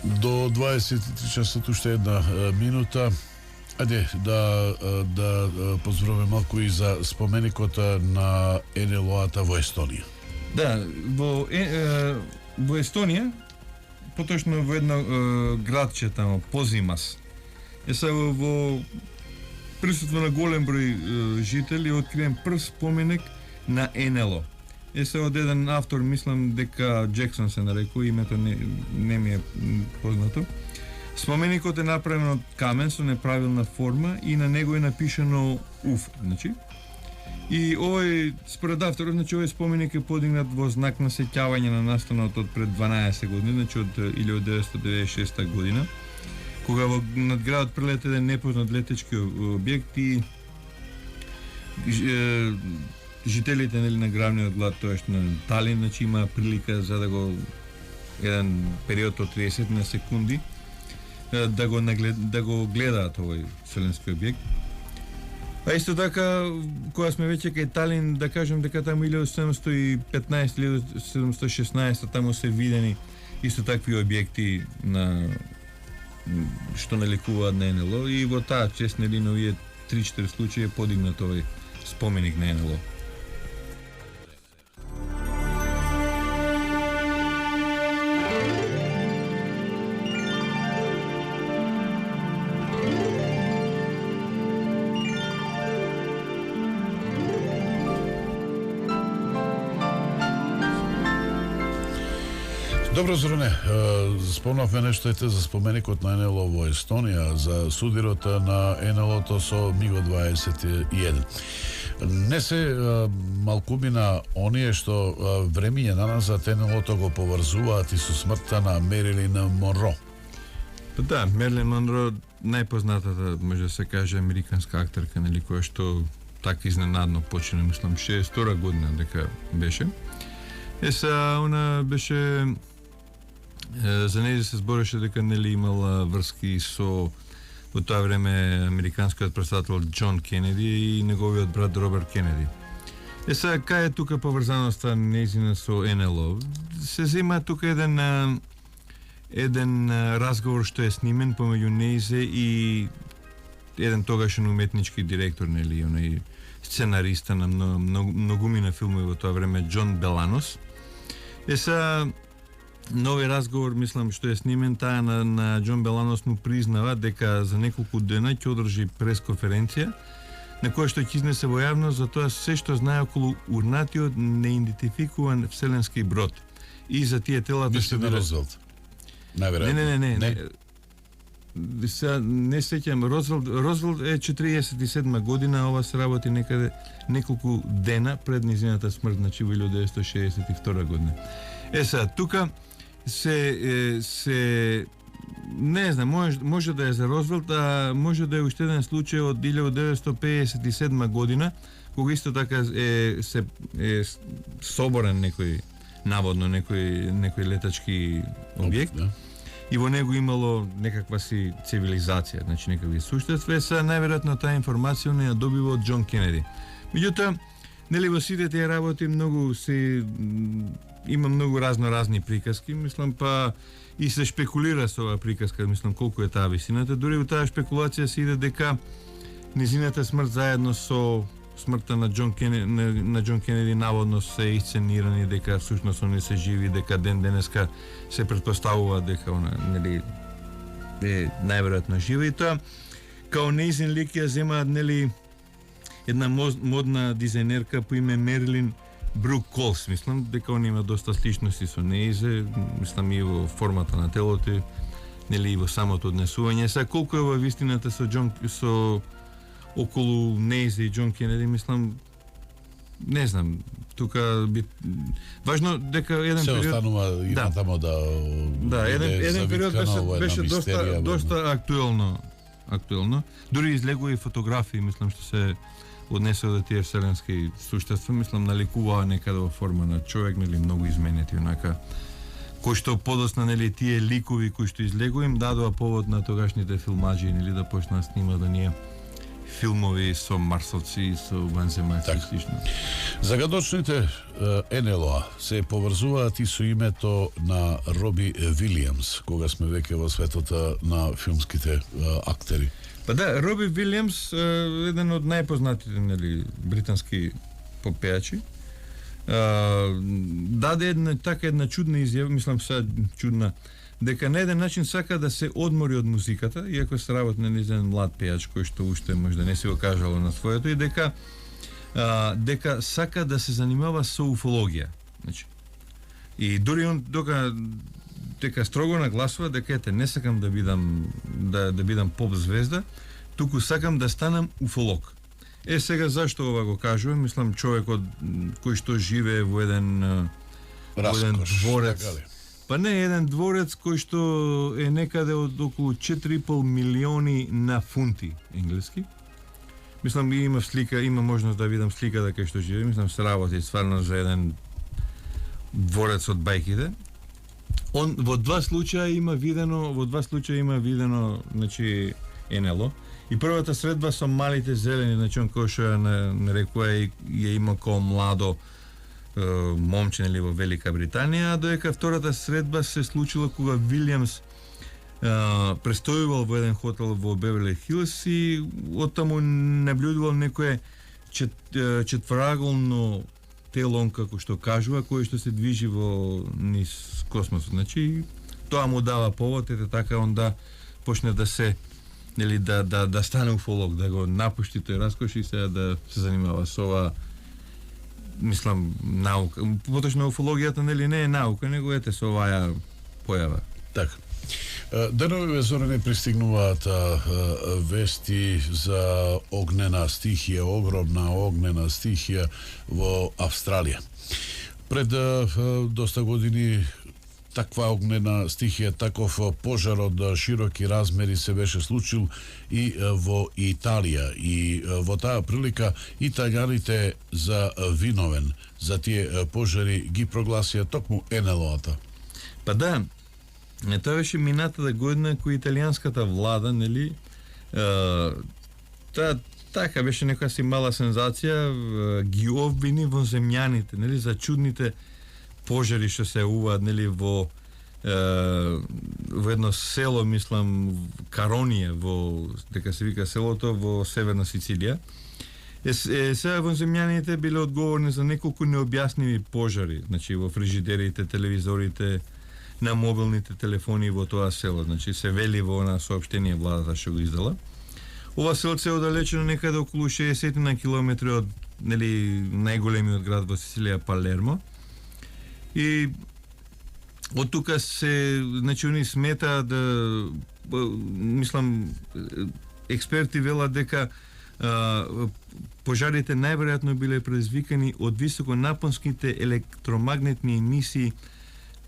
До 23 часот уште една минута. Ајде да позборуваме малку и за споменикот на НЛО-ата во Естонија. Да, во Естонија, поточно во едно градче тамо, Позимас. Во присуство на голем број жители откриен прв споменик на НЛО. Од еден автор, мислам дека Джексон се нарекува, името не ми е познато. Споменикот е направен од камен со неправилна форма и на него е напишано УФ, значи. И овој, според авторот, значи овој споменик е подигнат во знак на сеќавање на настанот од пред 12 години, значи од 1996 година, кога над градот прелета еден непознат летечки објект и жителите на градниот град, тоеш на Талин, значи има прилика за да го еден период од 30 на секунди да го гледаат овој вселенски објект. А исто така, кога сме веќе кај Талин, да кажем дека таму 1715-1716 таму се видени исто такви објекти на што наликуваат на НЛО и во таа чест на овие 3-4 случаи е подигнат овој споменик на НЛО. Добро, Зоране, спомнавме нешто за споменикот на НЛО во Естонија, за судирот на НЛО-то со МиГ-21. Не се малкумина оние што времиња на назад НЛО-то го поврзуваат и со смртта на Мерилин Монро. Да, Мерилин Монро, најпознатата, може да се каже, американска актерка, нели, која што така изненадно почина, мислам, 62 година дека беше. Она беше, за неја се збореше дека нели имала врски со во тоа време американскиот претседател Џон Кенеди и неговиот брат Роберт Кенеди. Кај е тука поврзаноста нејзина со НЛО? Се зема тука еден разговор што е снимен помеѓу нејзе и еден тогашен уметнички директор, нели, онај сценариста на многумина филмови во тоа време, Џон Беланос. Нови разговор, мислам, што е снимен, таа на Џон Беланос му признава дека за неколку дена ќе одржи пресконференција на која што ќе изнесе во јавност за тоа се што знае околу урнатиот неидентификуван вселенски брод. И за тие телата што на Розвелт. Најверојатно. Не сеќам, Розвелт е 47 година, ова се работи некаде неколку дена пред низината смрт, значи во 1962 година. Тука се не знам, може да е за Розвелт, а може да е уште еден случај од 1957 година, кога исто така е соборен наводно некој летачки објект. Да. И во него имало некаква си цивилизација, значи некакви суштества, најверојатно таа информација не ја добива од Џон Кенеди. Меѓутоа, нели во сите тие работи има многу разни приказки, мислам, па и се шпекулира со оваа приказка, мислам, колку е таа висината. Дури во таа шпекулација се иде дека низината смрт заедно со смртта на Џон Кенеди наводно се исценирани, дека всушност они се живи, дека ден денеска се претпоставува дека она нели е најверојатно жива, и тоа као нејзин лик ја земаат нели една модна дизајнерка по име Мерилин Брук Колс, мислам дека она има доста сличности со нејзе, мислам и во формата на телото, нели и во самото однесување. Колку е во вистината со околу нејзе и Џон Кенеди, мислам, не знам, тука би важно дека еден се период останува има тамо еден период беше доста актуелно. Дури излегува и фотографии, мислам, што се однесува до тие вселенски суштества, мислам, наликуваа некаде во форма на човек, нели многу изменети онака, кои што подосна, нели, тие ликови кои што излегува им дадува повод на тогашните филмаџи, нели, да почнат снимаат оние филмови со марсовци, со ванземаци и слично. Загадочните НЛО се поврзуваат и со името на Роби Вилијамс, кога сме веќе во светот на филмските актери. Па да, Роби Вилијамс, еден од најпознатите, нели, британски попеачи, даде една чудна изјава, мислам сега чудна, дека на еден начин сака да се одмори од музиката, иако се работи на еден млад пеач кој што уште можда не се го кажало на своето, и дека сака да се занимава со уфологија. Значи, и дури он дека строго нагласува дека ете не сакам да бидам поп звезда, туку сакам да станам уфолог. Сега зашто ова го кажувам? Мислам човекот кој што живее во еден дворец. Па не, еден дворец кој што е некаде од околу 4,5 милиони на фунти енглески. Мислам има слика, има можност да видам слика да кај што живее. Мислам се работи стварно за еден дворец од бајките. Он во два случаја има видено, значи НЛО. И првата средба со малите зелени, значи он кој што ја нарекува и ја има како младо момче, нели, во Велика Британија, а доека втората средба се случила кога Вилијамс престојувал во еден хотел во Беверли Хилс и оттаму наблюдувал некое четвораголно тело, како што кажува, кое што се движи во низ космосот. Значи, тоа му дава повод, ете така он да почне да се, нели, да стане уфолог, да го напушти тој раскош и сега да се занимава со ова, мислам, наука. Поточно уфологијата, нели, не е наука, него ете со оваа појава. Така. Деновиве, Зоране, пристигнуваат вести за огнена стихија, огромна огнена стихија во Австралија. Пред доста години таква огнена стихија, таков пожар од широки размери се беше случил и во Италија. И во таа прилика италијаните за виновен за тие пожари ги прогласија токму НЛО-та. Па да, тоа беше минатата година кој италијанската влада, нели, така беше некоја си мала сензација, ги обвини во земјаните, нели, за чудните пожари што се јавуваат, нели, во едно село, мислам, Каронија, дека се вика селото во Северна Сицилија. Сега во земјаните биле одговорни за неколку необјасними пожари, значи во фрижидерите, телевизорите, на мобилните телефони во тоа село. Значи се вели во на соопштение владата што го издала. Ова селце е оддалечено некаде околу 60 на километри од, нели, најголемиот град во Сицилија, Палермо. И од тука се, значи, они сметаат да, мислам, експерти велат дека пожарите најверојатно биле предизвикани од високонапонските електромагнетни емисии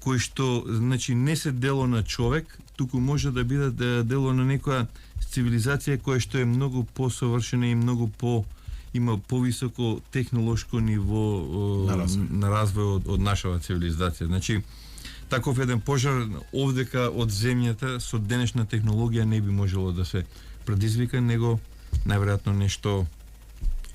кои што, значи, не се дело на човек, туку може да бидат дело на некоја цивилизација која што е многу посовршена и многу има повисоко технолошко ниво на развој од нашава цивилизација. Значи, таков еден пожар овдека од земјата со денешна технологија не би можело да се предизвика, него најверојатно нешто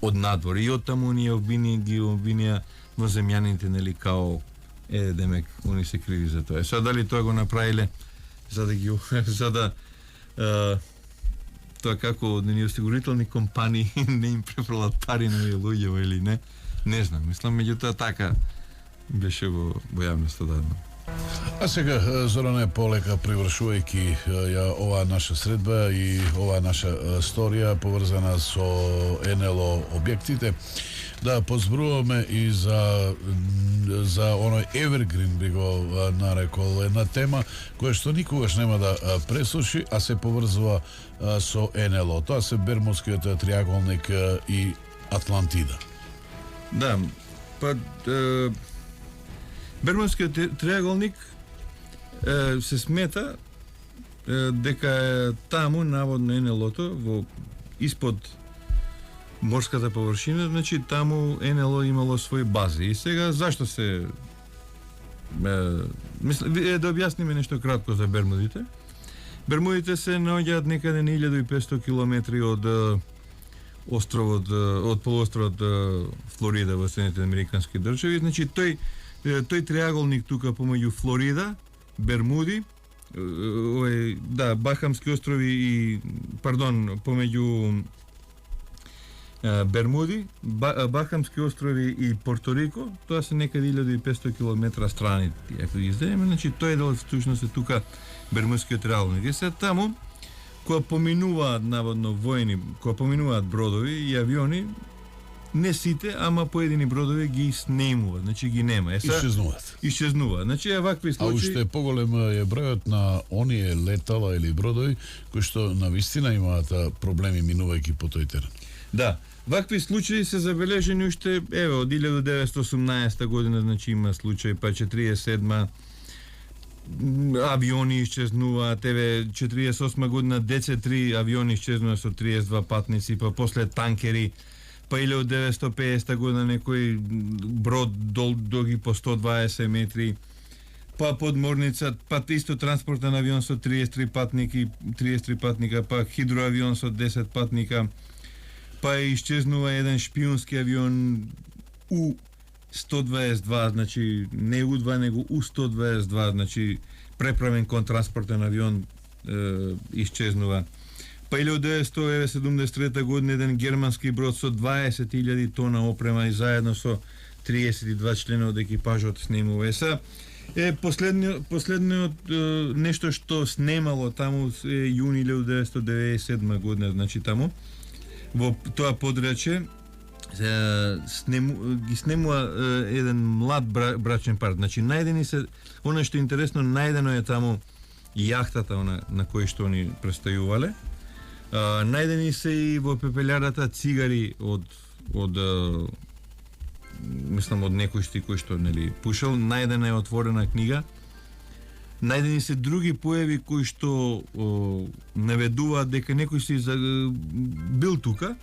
од надвор. И од таму ги обвинија во земјаните, нели, као демек, они се криви за тоа. Сега дали тоа го направиле за да тоа како неосигурителни компании не им префрлат пари на луѓето или не знам. Мислам, меѓутоа така беше во јавноста дадено. А сега, Зоране, полека привршувајќи ја оваа наша средба и оваа наша сторија поврзана со НЛО објектите, да позбруваме и за оној Evergreen, би го нарекол, една тема која што никогаш нема да пресуши, а се поврзува со НЛО. Тоа се Бермудскиот триаголник и Атлантида. Да, па Бермудскиот триаголник се смета дека е таму наводно НЛО-то во испод морската површина, значи таму НЛО имало своји бази. И сега зашто се да објасниме нешто кратко за Бермудите. Бермудите се наоѓаат некаде на 1500 километри од од полуостровот Флорида во Соединетите Американски држави. Значи тој триаголник тука помеѓу Флорида, Бермуди, Бахамски острови и помеѓу Бермуди, Бахамски острови и Порто Рико, тоа се некаде 1500 км страни, ако ги издаеме, значи тој дел всушност е тука Бермудскиот триаголник. И се таму кога поминуваат наводно војни, кога поминуваат бродови и авиони, не сите, ама поедини бродови ги снемуваат, значи ги нема. Исчезнуваат. Значи вакви случаи. А уште поголем е бројот на оние летала или бродови кои што навистина имаат проблеми минувајќи по тој терен. Да, вакви случаи се забележени уште од 1918 година, значи има случај, па 47 авиони исчезнуваат, 48 година DC-3 авиони исчезнува со 32 патници, па после танкери, па 1950 година некој брод долги по 120 метри, па подморница, па исто транспортен авион со 33 патника, па хидроавион со 10 патника, па исчезнува еден шпионски авион У-122, значи не У-2, него У-122, значи преправен кон транспортен авион исчезнува. Па 1973 година еден германски брод со 20.000 тона опрема и заедно со 32 члена од екипажот снемува. Последниот нешто што снемало таму е јуни 1997 година, значи таму во тоа подрече ги снемува еден млад брачен пар. Значи најдени се, она што е интересно, најдено е таму јахтата на кој што они престојувале. Најдени се и во пепелјарата цигари од некој кој што пушел. Најдена е отворена книга. Најдени се други појави кои што наведуваат дека некој си бил тука.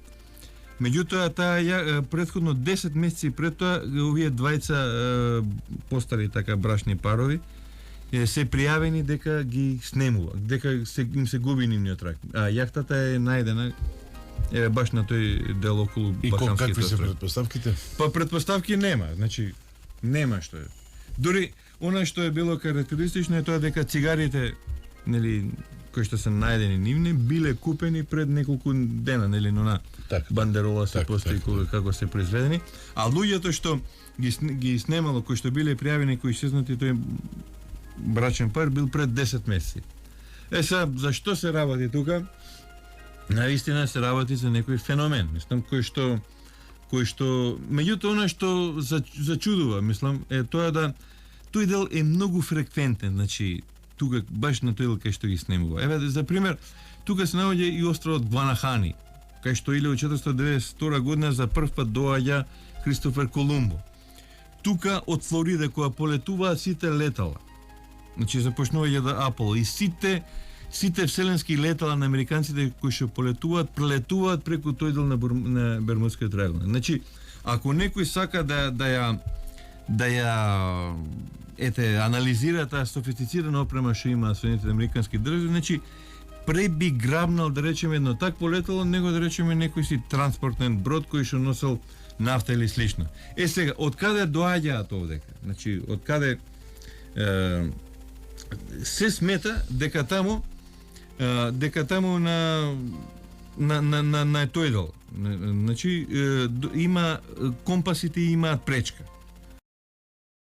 Меѓутоа, претходно 10 месеци пред тоа, овие двајца постари така брачни парови се пријавени дека ги снемува, дека им се губи нивниот трак. А јахтата е најдена баш на тој дел околу Бахамските острови. И какви се предпоставките? Па предпоставки нема, значи нема што е. Дури она што е било карактеристично е тоа дека цигарите, кои што се најдени нивни, биле купени пред неколку дена, на бандерола се постои како се произведени, а луѓето што ги снемало, кои што биле пријавени, кои исчезнати, тој брачен пар бил пред 10 месеци. Зашто се работи тука? Наистина се работи за некој феномен, кој што меѓутоа она што зачудува, е тоа да тој дел е многу фреквентен, значи тука баш на тој дел кај што ги снемува. За пример, тука се наоѓа и островот Гванахани, кај што 1492 година за прв пат доаѓа Кристофер Колумбо. Тука од Флорида кога полетуваат сите летала, значи започнување да Апол и сите вселенски летала на американците кои што прелетуваат преку тој дел на Бермудскиот триаголник. Значи, ако некој сака да ја анализира таа софистицирана опрема што има Соединетите Американски држави, значи пре би грабнал, да речеме, едно такво летало, него да речеме некој си транспортен брод кој што носел нафта или слично. Сега, од каде доаѓаат овдека? Значи, од каде се смета дека таму на тој дел, значи има компасите имаат пречка.